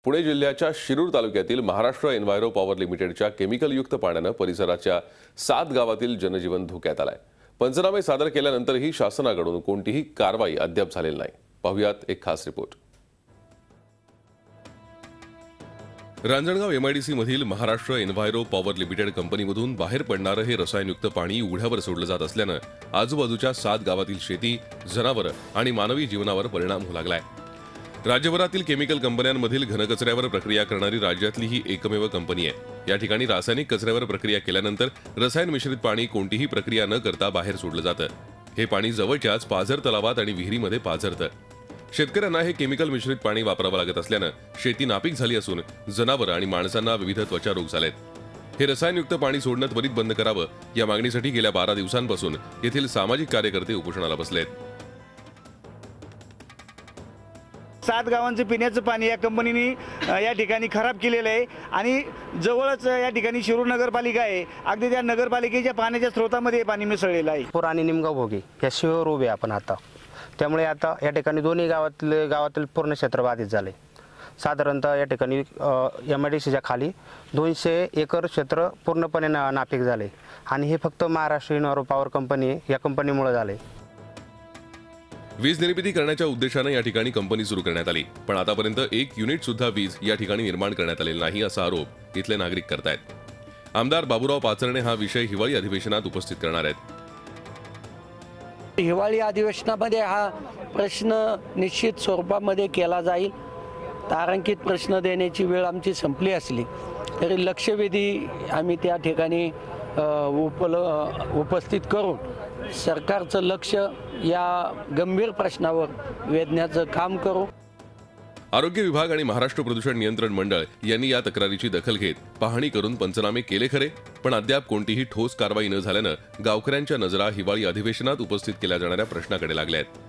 पुणे जिल्ह्याच्या शिरूर तालुक्यातील Maharashtra enviro power लिमिटेडच्या केमिकलयुक्त पाण्याने परिसराच्या 7 गावातील जनजीवन धोक्यात आलंय। पंचनामे सादर केल्यानंतरही शासनाकडून कोणतीही कारवाई अद्याप झालेली नाही। पाहुयात एक खास रिपोर्ट। रांजणगाव एमआयडीसी मधील महाराष्ट्र एन्व्हायरो पॉवर लिमिटेड कंपनीमधून बाहेर पडणारे हे रसायनयुक्त पाणी उघड्यावर सोडलं जात असल्याने आजूबाजूच्या 7 गावातील शेती, जनावरं आणि मानवी जीवनावर परिणाम होऊ लागलाय। राज्यभरातील केमिकल कंपन्यांमधील घनकचऱ्यावर प्रक्रिया करणारी राज्यातली ही एकमेव कंपनी आहे। या ठिकाणी रासायनिक कचऱ्यावर प्रक्रिया केल्यानंतर रसायन मिश्रित पाणी कोणतीही प्रक्रिया न करता बाहेर सोडलं जातं। हे पाणी जवळच्याच पाझर तलावात आणि विहिरीमध्ये पाझरतं। शेतकऱ्यांना हे केमिकल मिश्रित पाणी वापरावं लागत असल्यानं शेती नापीक झाली असून जनावरं आणि माणसांना विविध त्वचा रोग झालेत। हे रसायनयुक्त पाणी सोडणं त्वरित बंद करावं या मागणीसाठी गेल्या 12 दिवसांपासून येथील सामाजिक कार्यकर्ते उपोषणाला बसलेत। 7 गावांचं पिण्याचं पाणी या कंपनीने या ठिकाणी खराब केलेलं आहे आणि जवळच या ठिकाणी शिरूर नगरपालिका आहे। अगदी त्या नगरपालिकेच्या पाण्याच्या स्रोतामध्ये पाणी मिसळलेलं आहे। पूर आणि निमगाव भोगी या शिवार उभे आपण आता, त्यामुळे आता या ठिकाणी दोन्ही गावातील पूर्ण क्षेत्र बाधित झाले। साधारणतः या ठिकाणी एमआयडीसीच्या खाली 200 एकर क्षेत्र पूर्णपणे नापीक झाले आणि हे फक्त महाराष्ट्र एन्व्हायरो पॉवर कंपनी या कंपनीमुळे झाले। वीज निर्मिती करण्याच्या उद्देशाने या ठिकाणी कंपनी सुरू करण्यात आली, पण आतापर्यंत 1 युनिट सुद्धा वीज या ठिकाणी निर्माण करण्यात आलेला नाही असा आरोप इथले नागरिक करतायत। आमदार बाबूराव पाचरणे हा विषय हिवाळी अधिवेशनात उपस्थित करणार आहेत। हिवाळी अधिवेशनामध्ये हा प्रश्न निश्चित स्वरूपामध्ये केला जाईल। तारांकित प्रश्न देण्याची वेळ आमची संपली असली तरी लक्षवेधी आम्ही त्या ठिकाणी उपस्थित करून सरकारचं लक्ष या गंभीर प्रश्नावर वेधण्याचं काम करू। आरोग्य विभाग आणि महाराष्ट्र प्रदूषण नियंत्रण मंडळ यांनी या तक्रारीची दखल घेत पाहणी करून पंचनामे केले खरे, पण अद्याप कोणतीही ठोस कारवाई न झाल्यानं गावकऱ्यांच्या नजरा हिवाळी अधिवेशनात उपस्थित केल्या जाणाऱ्या प्रश्नाकडे लागल्या आहेत।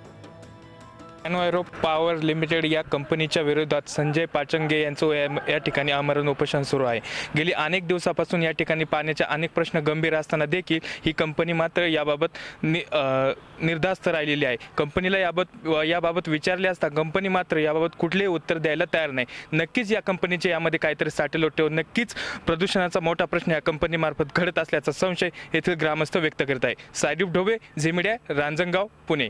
एन्व्हायरो पॉवर लिमिटेड या कंपनीच्या विरोधात संजय पाचंगे यांचं या ठिकाणी आमरण उपोषण सुरू आहे। गेली अनेक दिवसापासून या ठिकाणी पाण्याचे अनेक प्रश्न गंभीर असताना देखील ही कंपनी मात्र याबाबत निर्धास्त राहिलेली आहे। कंपनीला याबाबत विचारले असता कंपनी मात्र याबाबत कुठलेही उत्तर द्यायला तयार नाही। नक्कीच या कंपनीचे यामध्ये काहीतरी साटेलोट ठेवून नक्कीच प्रदूषणाचा मोठा प्रश्न या कंपनीमार्फत घडत असल्याचा संशय येथील ग्रामस्थ व्यक्त करत आहे। Saideep Dhobe, Zee media, Ranjangaon, Pune.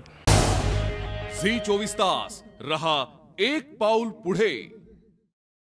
Zee 24 तास रहा एक पाऊल पुढे।